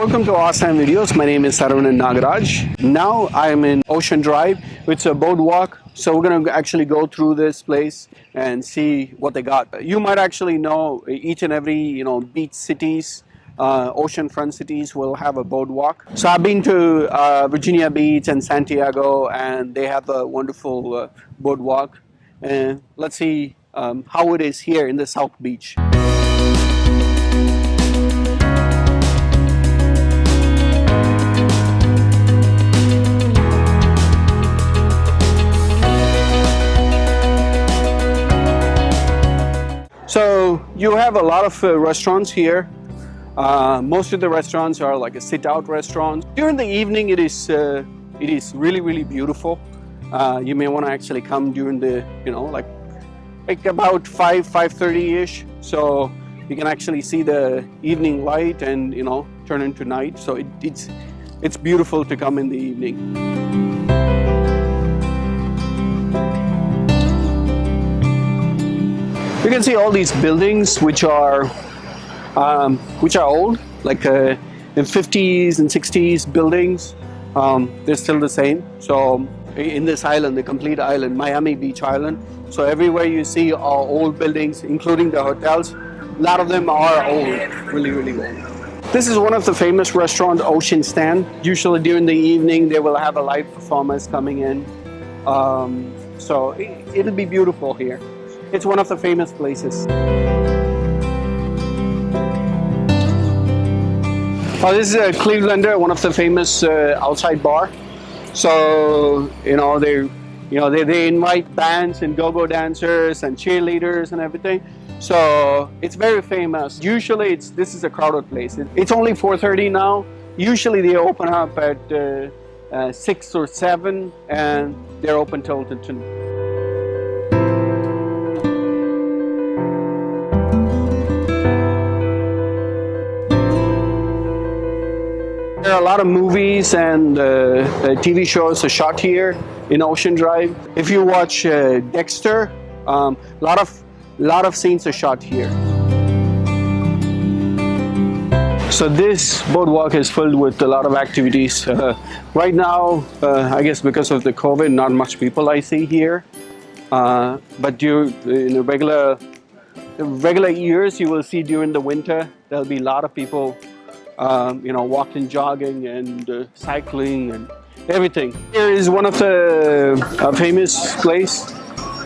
Welcome to AweSam videos. My name is Saravanan Nagaraj. Now I am in Ocean Drive. It's a boardwalk. So we're going to actually go through this place and see what they got. You might actually know each and every beach cities, oceanfront cities will have a boardwalk. So I've been to Virginia Beach and Santiago, and they have a wonderful boardwalk. And let's see how it is here in the South Beach. So you have a lot of restaurants here. Most of the restaurants are like a sit-out restaurant. During the evening, it is really beautiful. You may want to actually come during the like about 5:30ish, so you can actually see the evening light and turn into night. So it's beautiful to come in the evening. You can see all these buildings which are old, like in 50s and 60s buildings. They're still the same. So in this island, the complete island, Miami Beach Island, so everywhere you see are old buildings, including the hotels. A lot of them are old, really old. This is one of the famous restaurants, Ocean Stand. Usually during the evening, they will have a live performance coming in. So it'll be beautiful here. It's one of the famous places. Oh, this is a Clevelander, one of the famous outside bar. So they invite bands and go-go dancers and cheerleaders and everything. So it's very famous. Usually this is a crowded place. It's only 4:30 now. Usually they open up at 6 or 7, and they're open till 10. There are a lot of movies and TV shows are shot here in Ocean Drive. If you watch Dexter, a lot of scenes are shot here. So this boardwalk is filled with a lot of activities. Right now, I guess because of the COVID, not much people I see here. But in the regular years, you will see during the winter, there'll be a lot of people walking, jogging, and cycling, and everything. Here is one of the famous place,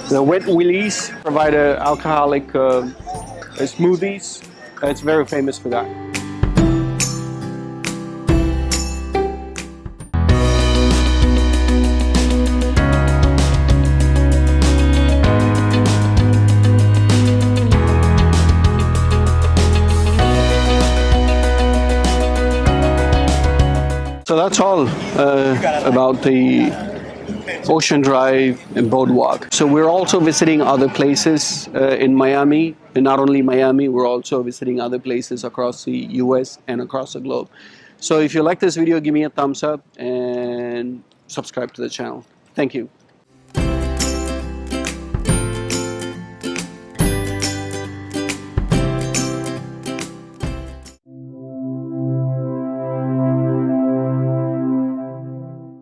the wet Wheelies. Provide alcoholic smoothies. It's very famous for that. So that's all about the Ocean Drive and boardwalk. So we're also visiting other places in Miami, and not only Miami, we're also visiting other places across the US and across the globe. So if you like this video, give me a thumbs up and subscribe to the channel. Thank you.